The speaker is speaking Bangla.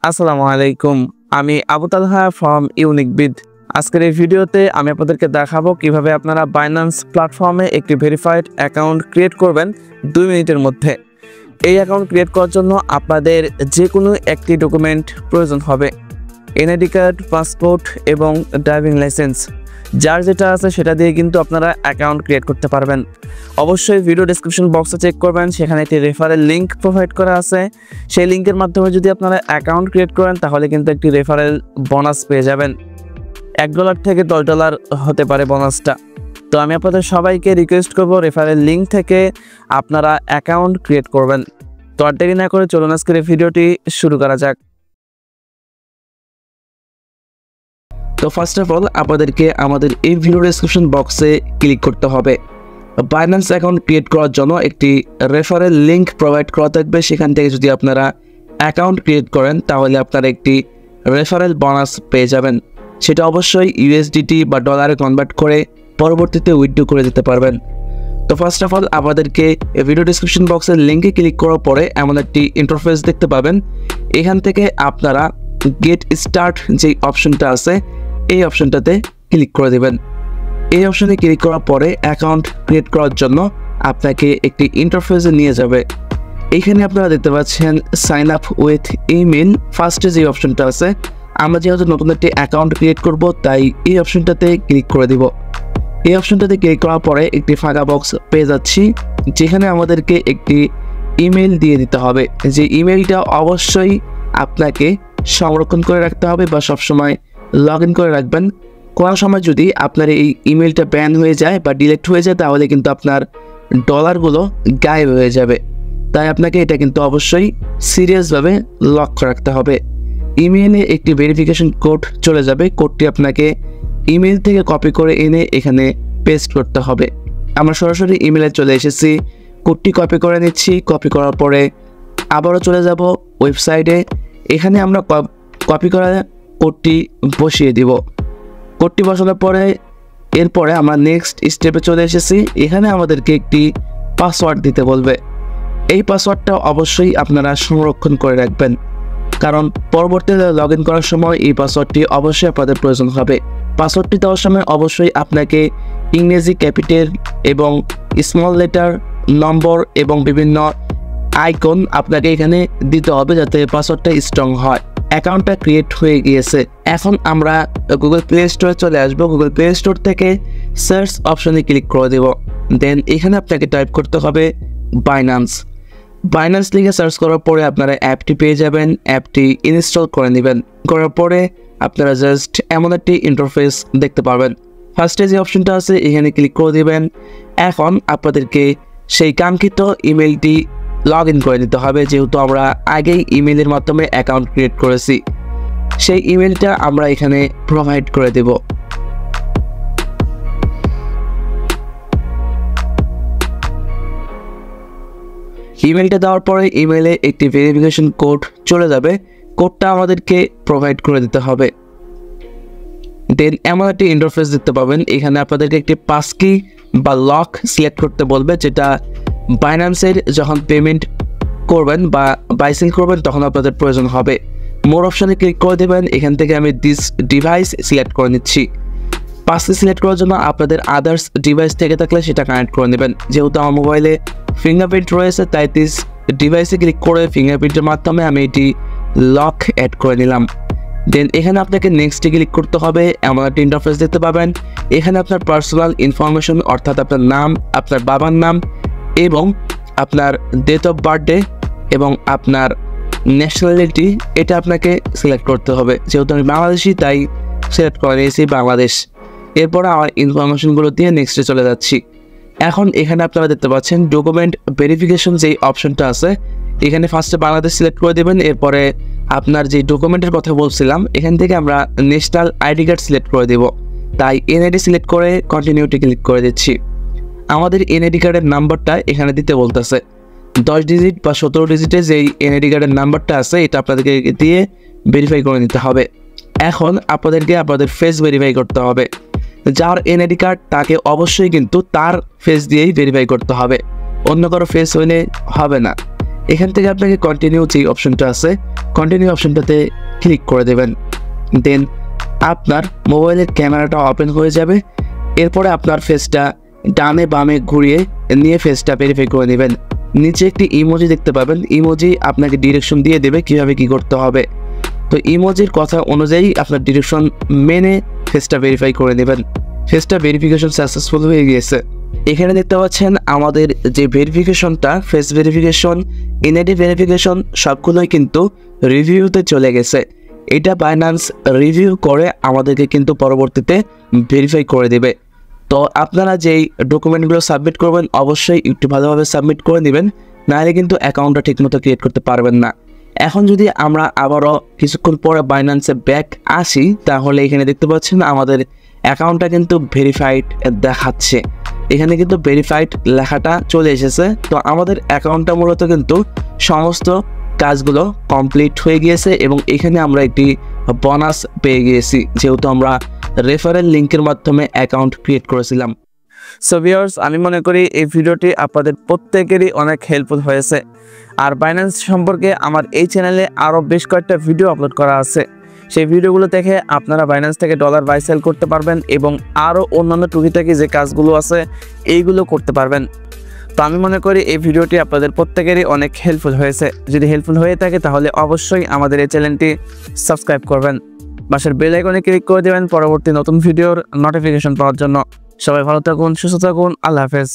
আসসালামু আলাইকুম। আমি আবু তালহা ফ্রম ইউনিকবিদ। আজকের এই ভিডিওতে আমি আপনাদেরকে দেখাবো কিভাবে আপনারা বাইন্যান্স প্ল্যাটফর্মে একটি ভেরিফাইড অ্যাকাউন্ট ক্রিয়েট করবেন 2 মিনিটের মধ্যে। এই অ্যাকাউন্ট ক্রিয়েট করার জন্য আপনাদের যে কোনো একটি ডকুমেন্ট প্রয়োজন হবে। এনআইডি কার্ড, পাসপোর্ট এবং ড্রাইভিং লাইসেন্স, যার যেটা আছে সেটা দিয়ে কিন্তু আপনারা অ্যাকাউন্ট ক্রিয়েট করতে পারবেন। অবশ্যই ভিডিও ডেসক্রিপশন বক্সে চেক করবেন, সেখানে একটি রেফারেল লিঙ্ক প্রোভাইড করা আছে। সেই লিঙ্কের মাধ্যমে যদি আপনারা অ্যাকাউন্ট ক্রিয়েট করেন তাহলে কিন্তু একটি রেফারেল বোনাস পেয়ে যাবেন। $1 থেকে $10 হতে পারে বোনাসটা। তো আমি আপনাদের সবাইকে রিকোয়েস্ট করব রেফারেল লিঙ্ক থেকে আপনারা অ্যাকাউন্ট ক্রিয়েট করবেন। তো আর দেরি না করে চলুন আজকের এই ভিডিওটি শুরু করা যাক। তো ফার্স্ট অফ অল আপনাদেরকে আমাদের এই ভিডিও ডেসক্রিপশন বক্সে ক্লিক করতে হবে। বাইন্যান্স অ্যাকাউন্ট ক্রিয়েট করার জন্য একটি রেফারেল লিঙ্ক প্রোভাইড করা থাকবে। সেখান থেকে যদি আপনারা অ্যাকাউন্ট ক্রিয়েট করেন তাহলে আপনারা একটি রেফারেল বোনাস পেয়ে যাবেন। সেটা অবশ্যই ইউএসডিটি বা ডলারে কনভার্ট করে পরবর্তীতে উইথড্র করে দিতে পারবেন। তো ফার্স্ট অফ অল আপনাদেরকে ভিডিও ডেসক্রিপশন বক্সের লিঙ্কে ক্লিক করার পরে এমন একটি ইন্টারফেস দেখতে পাবেন। এখান থেকে আপনারা গেট স্টার্ট যে অপশনটা আছে এই অপশনটাতে ক্লিক করে দেবেন। এই অপশনে ক্লিক করার পরে অ্যাকাউন্ট ক্রিয়েট করার জন্য আপনাকে একটি ইন্টারফেসে নিয়ে যাবে। এইখানে আপনারা দেখতে পাচ্ছেন সাইন আপ উইথ ইমেল। ফার্স্টে যে অপশনটা আছে, আমরা যেহেতু নতুন একটি অ্যাকাউন্ট ক্রিয়েট করব তাই এই অপশনটাতে ক্লিক করে দিব। এই অপশনটাতে ক্লিক করার পরে একটি ফাঁকা বক্স পেয়ে যাচ্ছি, যেখানে আমাদেরকে একটি ইমেল দিয়ে দিতে হবে। যে ইমেলটা অবশ্যই আপনাকে সংরক্ষণ করে রাখতে হবে বা সবসময় লগ ইন করে রাখবেন। কোনো সময় যদি আপনার এই ইমেলটা ব্যান হয়ে যায় বা ডিলিট হয়ে যায় তাহলে কিন্তু আপনার ডলারগুলো গায়েব হয়ে যাবে। তাই আপনাকে এটা কিন্তু অবশ্যই সিরিয়াসভাবে লক্ষ্য রাখতে হবে। ইমেলে একটি ভেরিফিকেশন কোড চলে যাবে। কোডটি আপনাকে ইমেল থেকে কপি করে এনে এখানে পেস্ট করতে হবে। আমরা সরাসরি ইমেলে চলে এসেছি, কোডটি কপি করে নিচ্ছি। কপি করার পরে আবারও চলে যাব ওয়েবসাইটে। এখানে আমরা কপি করা কোডটি বসিয়ে দিব। কোডটি বসানোর পরে এরপরে আমরা নেক্সট স্টেপে চলে এসেছি। এখানে আমাদেরকে একটি পাসওয়ার্ড দিতে বলবে। এই পাসওয়ার্ডটা অবশ্যই আপনারা সংরক্ষণ করে রাখবেন, কারণ পরবর্তীতে লগ ইন করার সময় এই পাসওয়ার্ডটি অবশ্যই আপনাদের প্রয়োজন হবে। পাসওয়ার্ডটি দেওয়ার সময় অবশ্যই আপনাকে ইংরেজি ক্যাপিটাল এবং স্মল লেটার, নম্বর এবং বিভিন্ন আইকন আপনাকে এখানে দিতে হবে যাতে পাসওয়ার্ডটা স্ট্রং হয়। অ্যাকাউন্টটা ক্রিয়েট হয়ে গিয়েছে। এখন আমরা গুগল প্লে স্টোরে চলে আসবো। গুগল প্লে স্টোর থেকে সার্চ অপশনে ক্লিক করে দেব। দেন এখানে আপনাকে টাইপ করতে হবে বাইন্যান্স। বাইন্যান্স লিখে সার্চ করার পরে আপনারা অ্যাপটি পেয়ে যাবেন। অ্যাপটি ইনস্টল করে নেবেন। করার পরে আপনারা জাস্ট এমন একটি ইন্টারফেস দেখতে পাবেন। ফার্স্টে যে অপশনটা আছে এখানে ক্লিক করে দেবেন। এখন আপনাদেরকে সেই কাঙ্ক্ষিত ইমেলটি লগ ইন করে দিতে হবে, যেহেতু আমরা আগেই ইমেলের মাধ্যমে অ্যাকাউন্ট ক্রিয়েট করেছি। সেই ইমেলটা আমরা এখানে প্রোভাইড করে দেব। ইমেলটা দেওয়ার পরে ইমেলে একটি ভেরিফিকেশন কোড চলে যাবে। কোডটা আমাদেরকে প্রোভাইড করে দিতে হবে। দেন এমন একটি ইন্টারফেস দেখতে পাবেন। এখানে আপনাদেরকে একটি পাসকি বা লক সিলেক্ট করতে বলবে, যেটা বাইন্যান্সের যখন পেমেন্ট করবেন বা বাইসেল করবেন তখন আপনাদের প্রয়োজন হবে। মোর অপশানে ক্লিক করে দেবেন। এখান থেকে আমি দিস ডিভাইস সিলেক্ট করে নিচ্ছি। পাসকি সিলেক্ট করার জন্য আপনাদের আদার্স ডিভাইস থেকে থাকলে সেটা কানেক্ট করে নেবেন। যেহেতু আমার মোবাইলে ফিঙ্গারপ্রিন্ট রয়েছে তাই দিস ডিভাইসে ক্লিক করে ফিঙ্গারপ্রিন্টের মাধ্যমে আমি এটি লক অ্যাড করে নিলাম। দেন এখানে আপনাকে নেক্সটে ক্লিক করতে হবে। এমন একটা ইন্টারফেস দেখতে পাবেন। এখানে আপনার পার্সোনাল ইনফরমেশন অর্থাৎ আপনার নাম, আপনার বাবার নাম এবং আপনার ডেট অফ বার্থডে এবং আপনার ন্যাশনালিটি এটা আপনাকে সিলেক্ট করতে হবে। যেহেতু আমি বাংলাদেশি তাই সিলেক্ট করে নিয়েছি বাংলাদেশ। এরপর আমার ইনফরমেশনগুলো দিয়ে নেক্সটে চলে যাচ্ছি। এখন এখানে আপনারা দেখতে পাচ্ছেন ডকুমেন্ট ভেরিফিকেশন যেই অপশনটা আছে এখানে ফার্স্টে বাংলাদেশ সিলেক্ট করে দেবেন। এরপরে আপনার যে ডকুমেন্টের কথা বলছিলাম এখান থেকে আমরা ন্যাশনাল আইডি কার্ড সিলেক্ট করে দেব। তাই এনআইডি সিলেক্ট করে কন্টিনিউটি ক্লিক করে দিচ্ছি। আমাদের এনআইডি কার্ডের নাম্বারটা এখানে দিতে বলতেছে। 10 ডিজিট বা 17 ডিজিটের যেই এনআইডি কার্ডের নাম্বারটা আছে এটা আপনাদেরকে দিয়ে ভেরিফাই করে নিতে হবে। এখন আপনাদেরকে আপনাদের ফেস ভেরিফাই করতে হবে। যার এনআইডি কার্ড তাকে অবশ্যই কিন্তু তার ফেস দিয়েই ভেরিফাই করতে হবে, অন্য কারো ফেস হইলে হবে না। এখান থেকে আপনাকে কন্টিনিউ যে অপশনটা আছে কন্টিনিউ অপশনটাতে ক্লিক করে দেবেন। দেন আপনার মোবাইলের ক্যামেরাটা ওপেন হয়ে যাবে। এরপরে আপনার ফেসটা ডানে বামে ঘুরিয়ে নিয়ে ফেসটা ভেরিফাই করে নেবেন। নিচে একটি ইমোজি দেখতে পাবেন, ইমোজি আপনাকে ডিরেকশন দিয়ে দেবে কিভাবে কি করতে হবে। তো ইমোজির কথা অনুযায়ী আপনার ডিরেকশন মেনে ফেসটা ভেরিফাই করে নেবেন। ফেসটা ভেরিফিকেশন সাকসেসফুল হয়ে গিয়েছে। এখানে দেখতে পাচ্ছেন আমাদের যে ভেরিফিকেশনটা, ফেস ভেরিফিকেশন, এনআইডি ভেরিফিকেশন সবগুলোই কিন্তু রিভিউতে চলে গেছে। এটা বাইন্যান্স রিভিউ করে আমাদেরকে কিন্তু পরবর্তীতে ভেরিফাই করে দেবে। তো আপনারা যেই ডকুমেন্টগুলো সাবমিট করবেন অবশ্যই একটু ভালোভাবে সাবমিট করে নেবেন, নাহলে কিন্তু অ্যাকাউন্টটা ঠিকমতো ক্রিয়েট করতে পারবেন না। এখন যদি আমরা আবারও কিছুক্ষণ পরে বাইন্যান্সে ব্যাক আসি, তাহলে এখানে দেখতে পাচ্ছেন আমাদের অ্যাকাউন্টটা কিন্তু ভেরিফাইড দেখাচ্ছে। এখানে কিন্তু ভেরিফাইড লেখাটা চলে এসেছে। তো আমাদের অ্যাকাউন্টটা মূলত কিন্তু সমস্ত কাজগুলো কমপ্লিট হয়ে গিয়েছে এবং এখানে আমরা একটি বোনাস পেয়ে গিয়েছি, যেহেতু আমরা রেফারেল লিঙ্কের মাধ্যমে অ্যাকাউন্ট ক্রিয়েট করেছিলাম। সো ভিউয়ার্স, আমি মনে করি এই ভিডিওটি আপনাদের প্রত্যেকেরই অনেক হেল্পফুল হয়েছে। আর বাইন্যান্স সম্পর্কে আমার এই চ্যানেলে আরও বেশ কয়েকটা ভিডিও আপলোড করা আছে। সেই ভিডিওগুলো দেখে আপনারা বাইন্যান্স থেকে ডলার বাই সেল করতে পারবেন এবং আরও অন্যান্য টুকিটাকি যে কাজগুলো আছে এইগুলো করতে পারবেন। তো আমি মনে করি এই ভিডিওটি আপনাদের প্রত্যেকেরই অনেক হেল্পফুল হয়েছে। যদি হেল্পফুল হয়ে থাকে তাহলে অবশ্যই আমাদের এই চ্যানেলটি সাবস্ক্রাইব করবেন, পাশের বেল আইকনে ক্লিক করে দেবেন পরবর্তী নতুন ভিডিওর নোটিফিকেশন পাওয়ার জন্য। সবাই ভালো থাকুন, সুস্থ থাকুন, আল্লাহ হাফেজ।